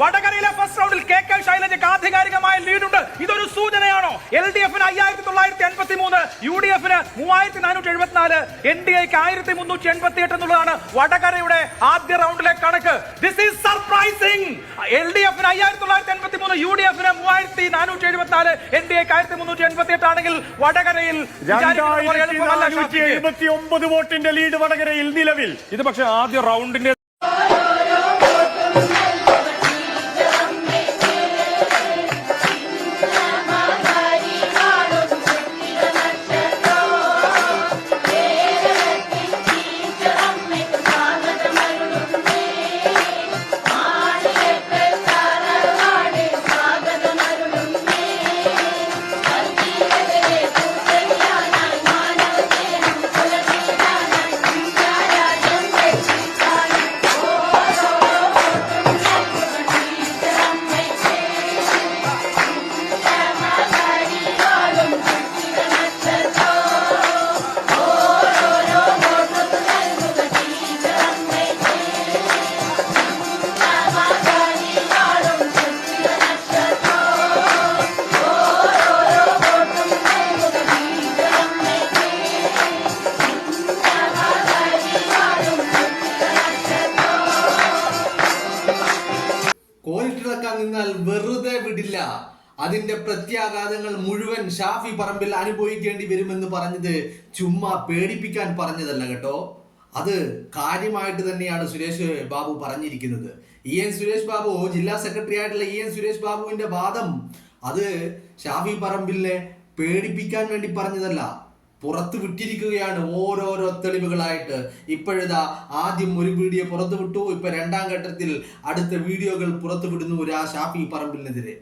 വടകരയിലെ ഫസ്റ്റ് റൗണ്ടിൽ KK ശൈലജയ്ക്ക് ആധികാരികമായ ലീഡുണ്ട്. ഇതൊരു സൂചനയാണോ? LDF-ന് 5983, UDF-ന് 3474, NDA-ക്ക് 1388 എന്നുള്ളതാണ് വടകരയുടെ ആദ്യ റൗണ്ടിലെ കണക്ക്. This is surprising. LDF-ന് 5983, UDF-ന് 3474, NDA-ക്ക് 1388 ആണെങ്കിൽ വടകരയിൽ 279 വോട്ടിന്റെ ലീഡ് വടകരയിൽ നിലവിൽ. ഇത് പക്ഷേ ആദ്യ റൗണ്ടിന്റെ നിന്നാൽ വെറുതെ വിടില്ല. അതിന്റെ പ്രത്യാഘാതങ്ങൾ മുഴുവൻ ഷാഫി പറമ്പിൽ അനുഭവിക്കേണ്ടി വരുമെന്ന് പറഞ്ഞത് ചുമ്മാ പേടിപ്പിക്കാൻ പറഞ്ഞതല്ല കേട്ടോ. അത് കാര്യമായിട്ട് തന്നെയാണ് സുരേഷ് ബാബു പറഞ്ഞിരിക്കുന്നത്. സുരേഷ് ബാബു, ജില്ലാ സെക്രട്ടറി ആയിട്ടുള്ള സുരേഷ് ബാബുവിന്റെ വാദം അത് ഷാഫി പറമ്പിലിനെ പേടിപ്പിക്കാൻ വേണ്ടി പറഞ്ഞതല്ല, പുറത്തു വിട്ടിരിക്കുകയാണ് ഓരോരോ തെളിവുകളായിട്ട്. ഇപ്പോഴിതാ ആദ്യം ഒരു വീഡിയോ പുറത്തു വിട്ടു, ഇപ്പൊ രണ്ടാം ഘട്ടത്തിൽ അടുത്ത വീഡിയോകൾ പുറത്തു വിടുന്നു ഷാഫി പറമ്പിലിനെതിരെ.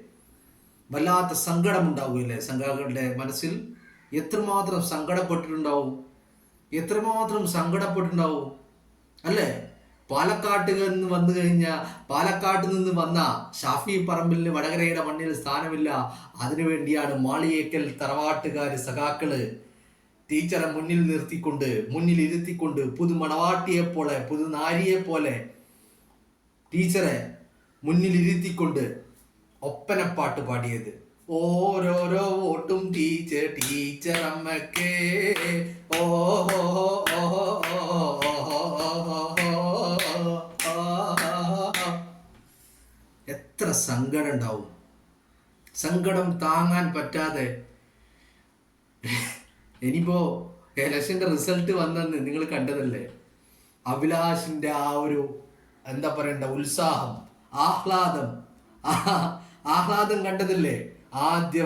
വല്ലാത്ത സങ്കടം ഉണ്ടാവുകയല്ലേ സംഘാടകരുടെ മനസ്സിൽ? എത്രമാത്രം സങ്കടപ്പെട്ടിട്ടുണ്ടാവും അല്ലേ? പാലക്കാട്ട് നിന്ന് വന്നു കഴിഞ്ഞാൽ പാലക്കാട്ട് നിന്ന് വന്ന ഷാഫി പറമ്പിലിന് വടകരയുടെ മണ്ണിൽ സ്ഥാനമില്ല. അതിനുവേണ്ടിയാണ് മാളിയേക്കൽ തറവാട്ടുകാര് സഖാക്കള് ടീച്ചറെ മുന്നിൽ ഇരുത്തിക്കൊണ്ട് പുതുമണവാട്ടിയെ പോലെ പുതുനാരിയെ പോലെ ടീച്ചറെ മുന്നിൽ ഇരുത്തിക്കൊണ്ട് ഒപ്പനപ്പാട്ട് പാടിയത്. ഓരോരോ വോട്ടും ടീച്ചർ അമ്മക്കേ, ഓഹോ ഓഹോ എത്ര സങ്കടം ഉണ്ടാവും. സങ്കടം താങ്ങാൻ പറ്റാതെ ഇനിയിപ്പോ ഇലക്ഷന്റെ റിസൾട്ട് വന്നെന്ന് നിങ്ങൾ കണ്ടതല്ലേ? അഭിലാഷിന്റെ ആ ഒരു എന്താ പറയണ്ട ഉത്സാഹം, ആഹ്ലാദം കണ്ടതല്ലേ? ആദ്യ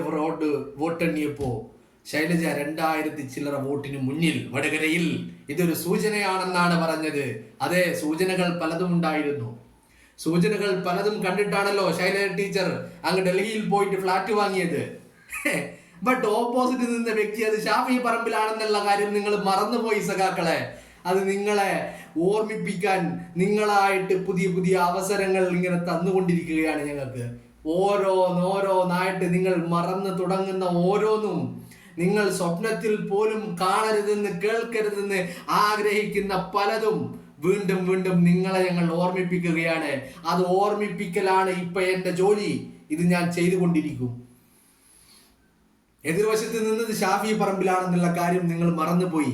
വോട്ടെണ്ണിയപ്പോ ശൈലജ 2000 ചില്ലറ വോട്ടിന് മുന്നിൽ വടകരയിൽ. ഇതൊരു സൂചനയാണെന്നാണ് പറഞ്ഞത്. അതെ, സൂചനകൾ പലതും ഉണ്ടായിരുന്നു. സൂചനകൾ പലതും കണ്ടിട്ടാണല്ലോ ശൈലജ ടീച്ചർ അങ്ങ് ഡൽഹിയിൽ പോയിട്ട് ഫ്ലാറ്റ് വാങ്ങിയത്. ബട്ട് ഓപ്പോസിറ്റ് നിന്ന വ്യക്തി അത് ഷാഫി പറമ്പിലാണെന്നുള്ള കാര്യം നിങ്ങൾ മറന്നുപോയി സഖാക്കളെ. അത് നിങ്ങളെ ഓർമ്മിപ്പിക്കാൻ നിങ്ങളായിട്ട് പുതിയ പുതിയ അവസരങ്ങൾ ഇങ്ങനെ തന്നുകൊണ്ടിരിക്കുകയാണ് ഞങ്ങൾക്ക്. ഓരോന്നായിട്ട് നിങ്ങൾ മറന്നു തുടങ്ങുന്ന ഓരോന്നും നിങ്ങൾ സ്വപ്നത്തിൽ പോലും കാണരുതെന്ന് കേൾക്കരുതെന്ന് ആഗ്രഹിക്കുന്ന പലതും വീണ്ടും വീണ്ടും നിങ്ങളെ ഞങ്ങൾ ഓർമ്മിപ്പിക്കുകയാണ്. അത് ഓർമ്മിപ്പിക്കലാണ് ഇപ്പൊ എന്റെ ജോലി. ഇത് ഞാൻ ചെയ്തുകൊണ്ടിരിക്കും. എതിർവശത്ത് നിന്നത് ഷാഫി പറമ്പിലാണെന്നുള്ള കാര്യം നിങ്ങൾ മറന്നുപോയി.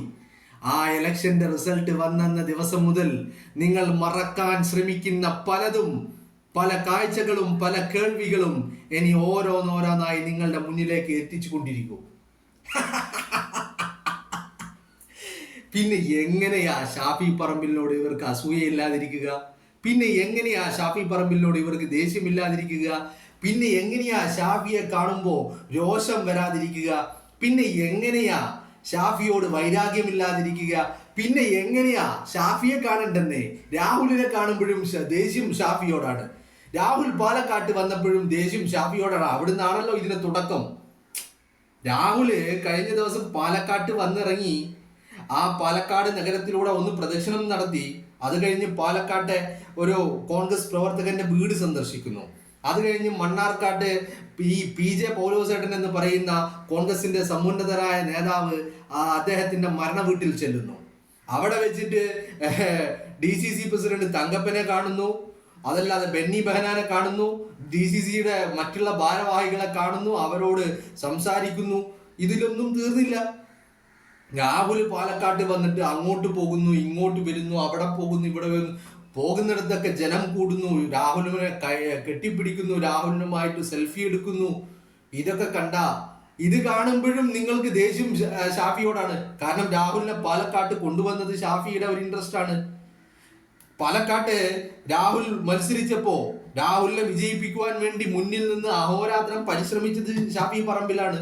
ആ ഇലക്ഷന്റെ റിസൾട്ട് വന്നെന്ന ദിവസം മുതൽ നിങ്ങൾ മറക്കാൻ ശ്രമിക്കുന്ന പലതും, പല കാഴ്ചകളും പല കേൾവികളും ഇനി ഓരോന്നായി നിങ്ങളുടെ മുന്നിലേക്ക് എത്തിച്ചു കൊണ്ടിരിക്കും. പിന്നെ എങ്ങനെയാ ഷാഫി പറമ്പിലിനോട് ഇവർക്ക് അസൂയയില്ലാതിരിക്കുക? പിന്നെ എങ്ങനെയാ ഷാഫി പറമ്പിലിനോട് ഇവർക്ക് ദേഷ്യമില്ലാതിരിക്കുക? പിന്നെ എങ്ങനെയാ ഷാഫിയെ കാണുമ്പോ രോഷം വരാതിരിക്കുക? പിന്നെ എങ്ങനെയാ ഷാഫിയോട് വൈരാഗ്യമില്ലാതിരിക്കുക? പിന്നെ എങ്ങനെയാ ഷാഫിയെ കാണണ്ടെന്നേ രാഹുലിനെ കാണുമ്പോഴും ദേഷ്യം ഷാഫിയോടാണ്. രാഹുൽ പാലക്കാട്ട് വന്നപ്പോഴും ദേഷ്യം ഷാഫിയോടാണ്. അവിടുന്നാണല്ലോ ഇതിന്റെ തുടക്കം. രാഹുല് കഴിഞ്ഞ ദിവസം പാലക്കാട്ട് വന്നിറങ്ങി. ആ പാലക്കാട് നഗരത്തിലൂടെ ഒന്ന് പ്രദക്ഷിണം നടത്തി. അത് കഴിഞ്ഞ് പാലക്കാട്ടെ ഒരു കോൺഗ്രസ് പ്രവർത്തകന്റെ വീട് സന്ദർശിക്കുന്നു. അത് കഴിഞ്ഞ് മണ്ണാർക്കാട്ട് ഈ PJ പൗലോസേട്ടൻ എന്ന് പറയുന്ന കോൺഗ്രസിന്റെ സമുന്നതരായ നേതാവ് അദ്ദേഹത്തിന്റെ മരണ വീട്ടിൽ ചെല്ലുന്നു. അവിടെ വെച്ചിട്ട് DCC പ്രസിഡന്റ് തങ്കപ്പനെ കാണുന്നു. അതല്ലാതെ ബെന്നി ബെഹനാനെ കാണുന്നു, DCCയുടെ മറ്റുള്ള ഭാരവാഹികളെ കാണുന്നു, അവരോട് സംസാരിക്കുന്നു. ഇതിലൊന്നും തീർന്നില്ല. രാഹുൽ പാലക്കാട്ട് വന്നിട്ട് അങ്ങോട്ട് പോകുന്നു, ഇങ്ങോട്ട് വരുന്നു, അവിടെ പോകുന്നു, ഇവിടെ വരുന്നു. പോകുന്നിടത്തൊക്കെ ജനം കൂടുന്നു, രാഹുലിനെ കെട്ടിപ്പിടിക്കുന്നു, രാഹുലിനുമായിട്ട് സെൽഫി എടുക്കുന്നു. ഇതൊക്കെ ഇത് കാണുമ്പോഴും നിങ്ങൾക്ക് ദേഷ്യം ഷാഫിയോടാണ്. കാരണം രാഹുലിനെ പാലക്കാട്ട് കൊണ്ടുവന്നത് ഷാഫിയുടെ ഒരു ഇൻട്രസ്റ്റ് ആണ്. പാലക്കാട്ട് രാഹുൽ മത്സരിച്ചപ്പോ രാഹുലിനെ വിജയിപ്പിക്കുവാൻ വേണ്ടി മുന്നിൽ നിന്ന് അഹോരാത്രം പരിശ്രമിച്ചത് ഷാഫി പറമ്പിലാണ്.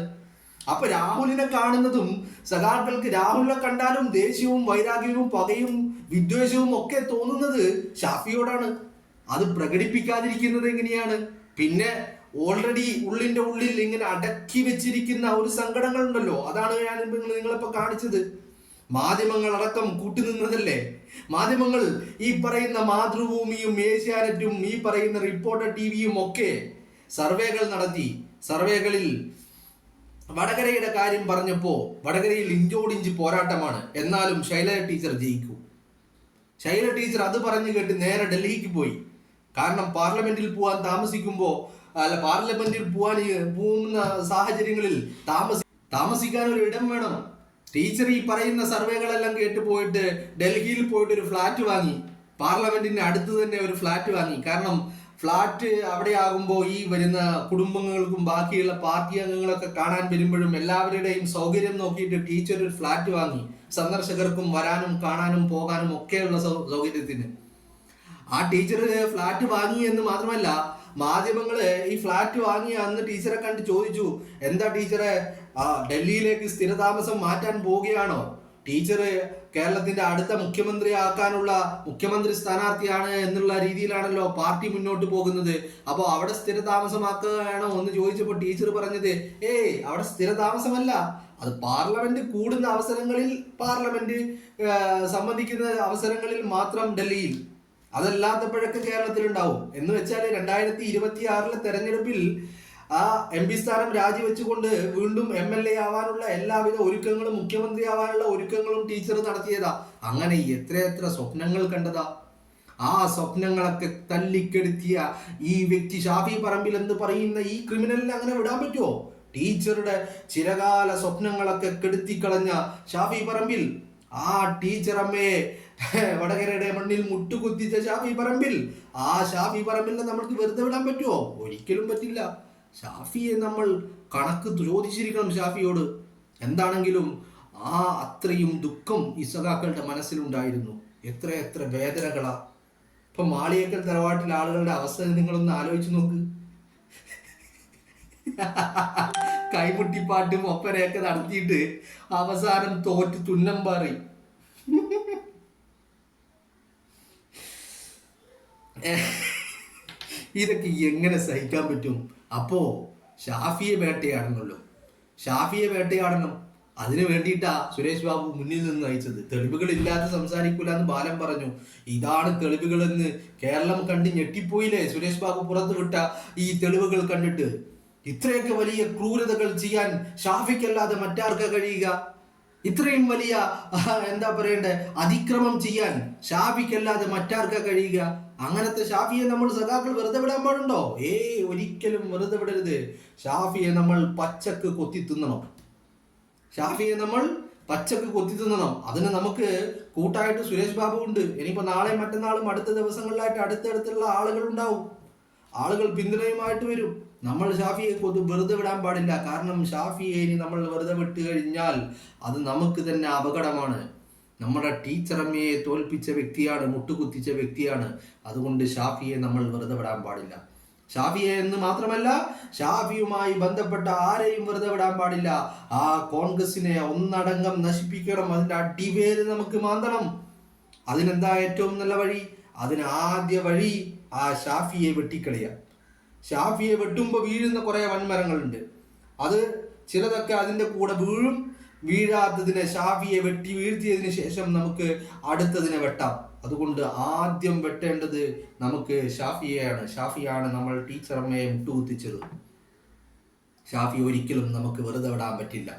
അപ്പൊ രാഹുലിനെ കാണുന്നതും സഖാക്കൾക്ക് രാഹുലിനെ കണ്ടാലും ദേഷ്യവും വൈരാഗ്യവും പകയും വിദ്വേഷവും ഒക്കെ തോന്നുന്നത് ഷാഫിയോടാണ്. അത് പ്രകടിപ്പിക്കാതിരിക്കുന്നത് എങ്ങനെയാണ്? പിന്നെ ഓൾറെഡി ഉള്ളിന്റെ ഉള്ളിൽ ഇങ്ങനെ അടക്കി വെച്ചിരിക്കുന്ന ഒരു സങ്കടങ്ങൾ ഉണ്ടല്ലോ, അതാണ് ഞാൻ നിങ്ങളിപ്പോ കാണിച്ചത്. മാധ്യമങ്ങൾ അടക്കം കൂട്ടുനിന്നതല്ലേ. മാധ്യമങ്ങൾ ഈ പറയുന്ന മാതൃഭൂമിയും ഏഷ്യാനെറ്റും ഈ പറയുന്ന റിപ്പോർട്ടർ TVയും ഒക്കെ സർവേകൾ നടത്തി. സർവേകളിൽ വടകരയുടെ കാര്യം പറഞ്ഞപ്പോ വടകരയിൽ ഇഞ്ചോടിഞ്ച് പോരാട്ടമാണ്, എന്നാലും ശൈലജ ടീച്ചർ ജയിക്കും. ശൈലജ ടീച്ചർ അത് പറഞ്ഞു കേട്ട് നേരെ ഡൽഹിക്ക് പോയി. കാരണം പാർലമെന്റിൽ പോകാൻ പാർലമെന്റിൽ പോകുന്ന സാഹചര്യങ്ങളിൽ താമസിക്കാൻ ഒരു ഇടം വേണം. ടീച്ചർ ഈ പറയുന്ന സർവേകളെല്ലാം കേട്ട് പോയിട്ട് ഡൽഹിയിൽ പോയിട്ട് ഒരു ഫ്ലാറ്റ് വാങ്ങി. പാർലമെന്റിന്റെ അടുത്ത് തന്നെ ഒരു ഫ്ലാറ്റ് വാങ്ങി. കാരണം ഫ്ലാറ്റ് അവിടെ ആകുമ്പോൾ ഈ വരുന്ന കുടുംബങ്ങൾക്കും ബാക്കിയുള്ള പാർട്ടി അംഗങ്ങളൊക്കെ കാണാൻ വരുമ്പോഴും എല്ലാവരുടെയും സൗകര്യം നോക്കിയിട്ട് ടീച്ചർ ഒരു ഫ്ലാറ്റ് വാങ്ങി. സന്ദർശകർക്കും വരാനും കാണാനും പോകാനും ഒക്കെയുള്ള സൗകര്യത്തിന്. ആ ടീച്ചർ ഫ്ലാറ്റ് വാങ്ങി എന്ന് മാത്രമല്ല, മാധ്യമങ്ങള് ഈ ഫ്ലാറ്റ് വാങ്ങിയ അന്ന് ടീച്ചറെ കണ്ട് ചോദിച്ചു, എന്താ ടീച്ചറെ ഡൽഹിയിലേക്ക് സ്ഥിരതാമസം മാറ്റാൻ പോവുകയാണോ? ടീച്ചർ കേരളത്തിന്റെ അടുത്ത മുഖ്യമന്ത്രി സ്ഥാനാർത്ഥിയാണ് എന്നുള്ള രീതിയിലാണല്ലോ പാർട്ടി മുന്നോട്ട് പോകുന്നത്. അപ്പോൾ അവിടെ സ്ഥിരതാമസമാക്കുകയാണോ എന്ന് ചോദിച്ചപ്പോൾ ടീച്ചർ പറഞ്ഞത്, അവിടെ സ്ഥിരതാമസമല്ല, അത് പാർലമെന്റ് കൂടുന്ന അവസരങ്ങളിൽ, പാർലമെന്റ് സംബന്ധിക്കുന്ന അവസരങ്ങളിൽ മാത്രം ഡൽഹിയിൽ, അതല്ലാത്തപ്പോഴൊക്കെ കേരളത്തിലുണ്ടാവും. എന്ന് വെച്ചാൽ 2026 തെരഞ്ഞെടുപ്പിൽ ആ MP സ്ഥാനം രാജിവെച്ചുകൊണ്ട് വീണ്ടും MLA ആവാനുള്ള എല്ലാവിധ ഒരുക്കങ്ങളും, മുഖ്യമന്ത്രി ആവാനുള്ള ഒരുക്കങ്ങളും ടീച്ചർ നടത്തിയതാ. അങ്ങനെ എത്ര സ്വപ്നങ്ങൾ കണ്ടതാ. ആ സ്വപ്നങ്ങളൊക്കെ തല്ലിക്കെടുത്തിയ ഈ വ്യക്തി ഷാഫി പറമ്പിൽ എന്ന് പറയുന്ന ഈ ക്രിമിനലിനെ അങ്ങനെ വിടാൻ പറ്റുമോ? ടീച്ചറുടെ ചിരകാല സ്വപ്നങ്ങളൊക്കെ കെടുത്തിക്കളഞ്ഞ ഷാഫി പറമ്പിൽ, ആ ടീച്ചർ അമ്മയെ വടകരയുടെ മണ്ണിൽ മുട്ടുകുത്തിച്ച ഷാഫി പറമ്പിൽ, ആ ഷാഫി പറമ്പിലിനെ നമ്മൾക്ക് വെറുതെ വിടാൻ പറ്റുമോ? ഒരിക്കലും പറ്റില്ല. ഷാഫിയെ നമ്മൾ കണക്ക് ചോദിച്ചിരിക്കണം ഷാഫിയോട്. എന്താണെങ്കിലും അത്രയും ദുഃഖം ഈ സഖാക്കളുടെ മനസ്സിലുണ്ടായിരുന്നു. എത്ര വേദനകളാ. ഇപ്പൊ മാളിയേക്കൽ തറവാട്ടിലെ ആളുകളുടെ അവസ്ഥ നിങ്ങളൊന്ന് ആലോചിച്ച് നോക്ക്. കൈമുട്ടിപ്പാട്ടും ഒപ്പനയൊക്കെ നടത്തിയിട്ട് അവസാനം തോറ്റ് തുന്നം പാറി. ഇതൊക്കെ എങ്ങനെ സഹിക്കാൻ പറ്റും? അപ്പോ ഷാഫിയെ വേട്ടയാടണമല്ലോ, ഷാഫിയെ വേട്ടയാടണം. അതിനു വേണ്ടിയിട്ടാ സുരേഷ് ബാബു മുന്നിൽ നിന്ന് നയിച്ചത്. തെളിവുകളില്ലാതെ സംസാരിക്കൂല എന്ന് ബാലൻ പറഞ്ഞു. ഇതാണ് തെളിവുകളെന്ന് കേരളം കണ്ട് ഞെട്ടിപ്പോയില്ലേ സുരേഷ് ബാബു പുറത്തുവിട്ട ഈ തെളിവുകൾ കണ്ടിട്ട്. ഇത്രയൊക്കെ വലിയ ക്രൂരതകൾ ചെയ്യാൻ ഷാഫിക്കല്ലാതെ മറ്റാർക്കാ കഴിയുക? ഇത്രയും വലിയ എന്താ പറയണ്ടേ അതിക്രമം ചെയ്യാൻ ഷാഫിക്കല്ലാതെ മറ്റാർക്കാ കഴിയുക? അങ്ങനത്തെ ഷാഫിയെ നമ്മൾ സഖാക്കൾ വെറുതെ വിടാൻ പാടുണ്ടോ? ഒരിക്കലും വെറുതെ വിടരുത്. ഷാഫിയെ നമ്മൾ പച്ചക്ക് കൊത്തി തിന്നണം. ഷാഫിയെ നമ്മൾ പച്ചക്ക് കൊത്തി തിന്നണം. അതിന് നമുക്ക് കൂട്ടായിട്ട് സുരേഷ് ബാബു ഉണ്ട്. ഇനിയിപ്പോ നാളെയും മറ്റന്നാളും അടുത്ത ദിവസങ്ങളിലായിട്ട് അടുത്തടുത്തുള്ള ആളുകൾ ഉണ്ടാവും. ആളുകൾ പിന്തുണയുമായിട്ട് വരും. നമ്മൾ ഷാഫിയെ വെറുതെ വിടാൻ പാടില്ല. കാരണം ഷാഫിയെ ഇനി നമ്മൾ വെറുതെ വിട്ട് കഴിഞ്ഞാൽ അത് നമുക്ക് തന്നെ അപകടമാണ്. നമ്മുടെ ടീച്ചറമ്മയെ തോൽപ്പിച്ച വ്യക്തിയാണ്, മുട്ടുകുത്തിച്ച വ്യക്തിയാണ്. അതുകൊണ്ട് ഷാഫിയെ നമ്മൾ വെറുതെ വിടാൻ പാടില്ല. ഷാഫിയെ എന്ന് മാത്രമല്ല, ഷാഫിയുമായി ബന്ധപ്പെട്ട ആരെയും വെറുതെ വിടാൻ പാടില്ല. ആ കോൺഗ്രസിനെ ഒന്നടങ്കം നശിപ്പിക്കണം. അതിന്റെ അടിവേര് നമുക്ക് മാന്തണം. അതിനെന്താ ഏറ്റവും നല്ല വഴി? അതിന് ആദ്യ വഴി ആ ഷാഫിയെ വെട്ടിക്കളിയാം. ഷാഫിയെ വെട്ടുമ്പോൾ വീഴുന്ന കുറെ വൻമരങ്ങളുണ്ട്. അത് ചിലതൊക്കെ അതിൻ്റെ കൂടെ വീഴും. വീഴാത്തതിനെ ഷാഫിയെ വെട്ടി വീഴ്ത്തിയതിന് ശേഷം നമുക്ക് അടുത്തതിനെ വെട്ടാം. അതുകൊണ്ട് ആദ്യം വെട്ടേണ്ടത് നമുക്ക് ഷാഫിയെയാണ്. ഷാഫിയാണ് നമ്മൾ ടീച്ചറമ്മയെ മുട്ടുകുത്തിച്ചത്. ഷാഫി ഒരിക്കലും നമുക്ക് വെറുതെ വിടാൻ പറ്റില്ല.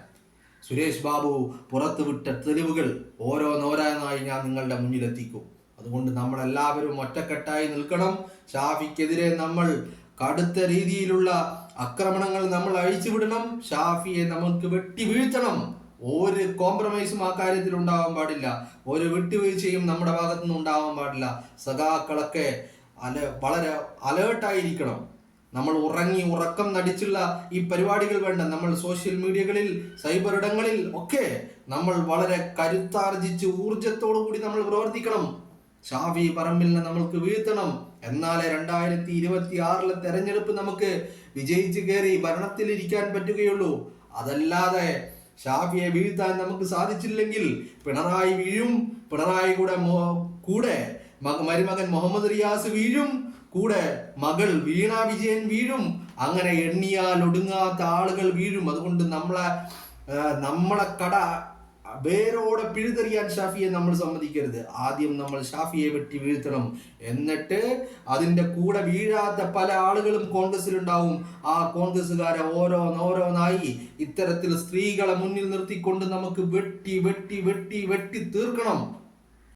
സുരേഷ് ബാബു പുറത്തുവിട്ട തെളിവുകൾ ഓരോന്നോരോന്നായി ഞാൻ നിങ്ങളുടെ മുന്നിലെത്തിക്കും. അതുകൊണ്ട് നമ്മൾ എല്ലാവരും ഒറ്റക്കെട്ടായി നിൽക്കണം. ഷാഫിക്കെതിരെ നമ്മൾ കടുത്ത രീതിയിലുള്ള ആക്രമണങ്ങൾ നമ്മൾ അഴിച്ചുവിടണം. ഷാഫിയെ നമുക്ക് വെട്ടി വീഴ്ത്തണം. ഒരു കോംപ്രമൈസും ആ കാര്യത്തിൽ ഉണ്ടാവാൻ പാടില്ല. ഒരു വിട്ടുവീഴ്ചയും നമ്മുടെ ഭാഗത്തു നിന്ന് ഉണ്ടാവാൻ പാടില്ല. സഖാക്കളൊക്കെ വളരെ അലേർട്ടായിരിക്കണം. നമ്മൾ ഉറക്കം നടിച്ചുള്ള ഈ പരിപാടികൾ വേണ്ട. നമ്മൾ സോഷ്യൽ മീഡിയകളിൽ, സൈബർ ഇടങ്ങളിൽ ഒക്കെ നമ്മൾ വളരെ കരുത്താർജിച്ച് ഊർജത്തോടു കൂടി നമ്മൾ പ്രവർത്തിക്കണം. ഷാഫി പറമ്പിലിനെ നമ്മൾക്ക് വീഴ്ത്തണം. എന്നാലേ 2026 തെരഞ്ഞെടുപ്പ് നമുക്ക് വിജയിച്ച് കയറി ഭരണത്തിലിരിക്കാൻ പറ്റുകയുള്ളൂ. അതല്ലാതെ ഷാഫിയെ വീഴ്ത്താൻ നമുക്ക് സാധിച്ചില്ലെങ്കിൽ പിണറായി വീഴും. പിണറായി കൂടെ മരുമകൻ മുഹമ്മദ് റിയാസ് വീഴും. കൂടെ മകൾ വീണ വിജയൻ വീഴും. അങ്ങനെ എണ്ണിയാൽ ഒടുങ്ങാത്ത ആളുകൾ വീഴും. അതുകൊണ്ട് നമ്മളെ കട വേരോടെ പിഴുതെറിയാൻ ഷാഫിയെ നമ്മൾ സമ്മതിക്കരുത്. ആദ്യം നമ്മൾ ഷാഫിയെ വെട്ടി വീഴ്ത്തണം. എന്നിട്ട് അതിൻ്റെ കൂടെ വീഴാത്ത പല ആളുകളും കോൺഗ്രസിലുണ്ടാവും. ആ കോൺഗ്രസ്സുകാരെ ഓരോന്നായി ഇത്തരത്തിൽ സ്ത്രീകളെ മുന്നിൽ നിർത്തിക്കൊണ്ട് നമുക്ക് വെട്ടി വെട്ടി വെട്ടി വെട്ടി തീർക്കണം.